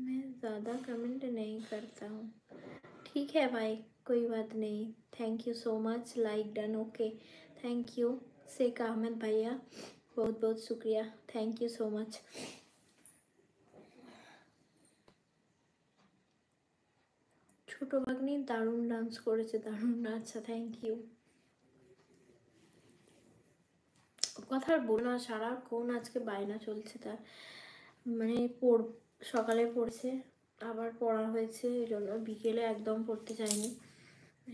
मैं ज़्यादा कमेंट नहीं करता हूँ। ठीक है भाई, कोई बात नहीं। Thank you so much, like done, okay. Thank you Sheikh Ahmad भैया, बहुत बहुत शुक्रिया, थैंक यू सो मच। ছোটো ভাগ্নি দারুণ ডান্স করেছে, দারুণ। আচ্ছা, থ্যাংক ইউ। কথা আর বলো না, সারাক্ষণ আজকে বায়না চলছে তার, মানে সকালে পড়ছে, আবার পড়া হয়েছে, এই জন্য বিকেলে একদম পড়তে চাইনি,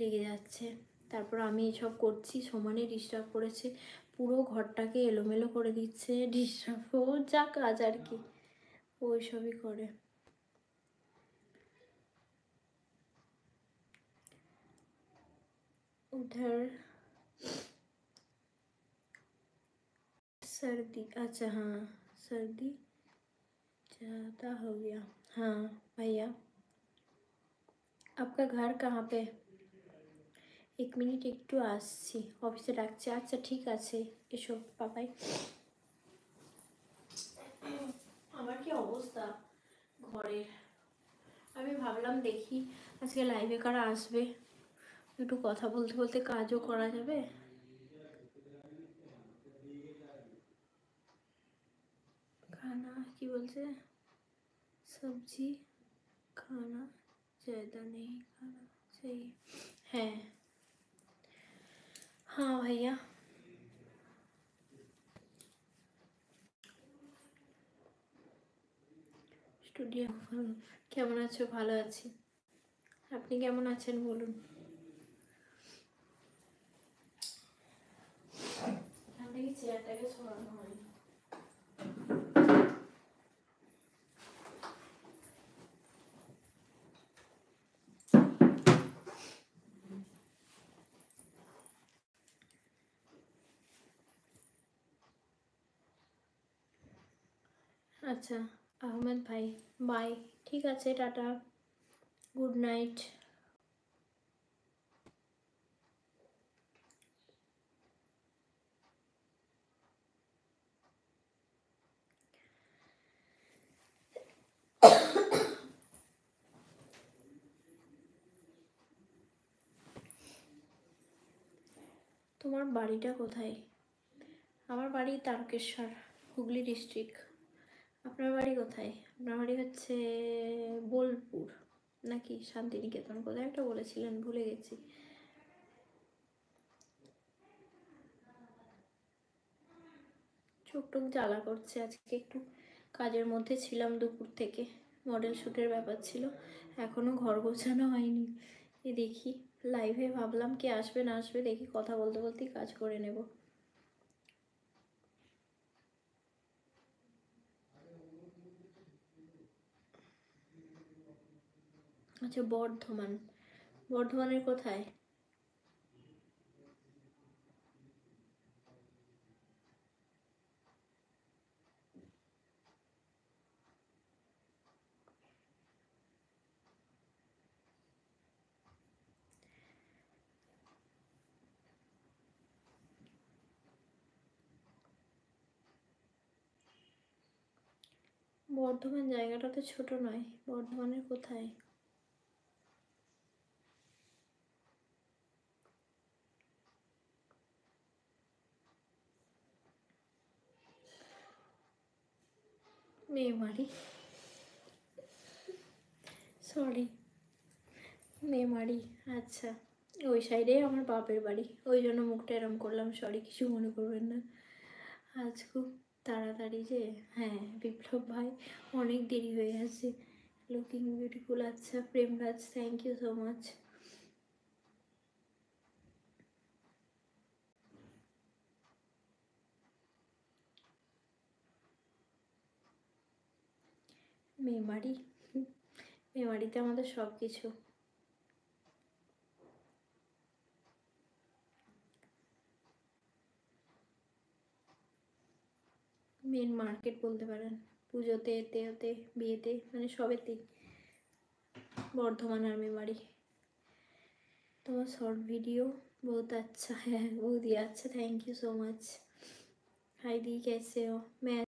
রেগে যাচ্ছে। তারপর আমি এসব করছি, সমানে ডিস্টার্ব করেছে, পুরো ঘরটাকে এলোমেলো করে দিচ্ছে, ডিস্টার্ব, ও যা কাজ আর কি, ওই সবই করে। उधर सर्दी, अच्छा हाँ, सर्दी ज़्यादा हो गया। हाँ भैया, आपका घर कहाँ पे? एक मिनट একটু আসছি, অফিসে ডাকছে। আচ্ছা ঠিক আছে, এসো বাবাই। আমার কি অবস্থা ঘরে, আমি ভাবলাম দেখি আজকে লাইভে কারা আসবে, একটু কথা বলতে বলতে কাজও করা যাবে। খানা কি বলছে, সবজি খানা ज़्यादा नहीं खाना चाहिए। হ্যাঁ হ্যাঁ ভাইয়া। স্টুডিও কেমন আছো? ভালো আছি, আপনি কেমন আছেন বলুন? আপনাকে চেয়ারটাকে সরানো হয়নি। আচ্ছা আহমেদ ভাই, বাই, ঠিক আছে, টাটা, গুড নাইট। তোমার বাড়িটা কোথায়? আমার বাড়ি তারকেশ্বর, হুগলি ডিস্ট্রিক্ট। আপনার বাড়ি কোথায়? আপনার বাড়ি হচ্ছে বোলপুর নাকি শান্তিনিকেতন, কোথায় একটা বলেছিলেন, ভুলে গেছি। চোখ টোক জ্বালা করছে, আজকে একটু কাজের মধ্যে ছিলাম দুপুর থেকে, মডেল শ্যুটের ব্যাপার ছিল, এখনও ঘর গোছানো হয়নি। দেখি লাইভে ভাবলাম কে আসবে না আসবে, দেখি কথা বলতে বলতেই কাজ করে নেব। আচ্ছা বর্ধমান, বর্ধমানের কোথায়? বর্ধমান জায়গাটা তো ছোট নয়, বর্ধমানের কোথায়? মেমারি, সরি, মেমারি, আচ্ছা, ওই সাইডে আমার বাপের বাড়ি, ওই জন্য মুখটা এরম করলাম, সরি, কিছু মনে করবেন না। আজ খুব তাড়াতাড়ি যে, হ্যাঁ বিপ্লব ভাই, অনেক দেরি হয়ে গেছে। লুকিং বিউটিফুল, আচ্ছা Premraj, thank you so much. Memory, মেমারিতে আমাদের সব কিছু, মেন মার্কেট বলতে পারেন, পুজোতে, এতে ওতে, বিয়েতে, মানে সবেতেই বর্ধমান আর মেমারি। তোমার শর্ট ভিডিও बहुत अच्छा है, बहुत ही अच्छा, थैंक यू सो मच। हाय दी, कैसे हो? मैं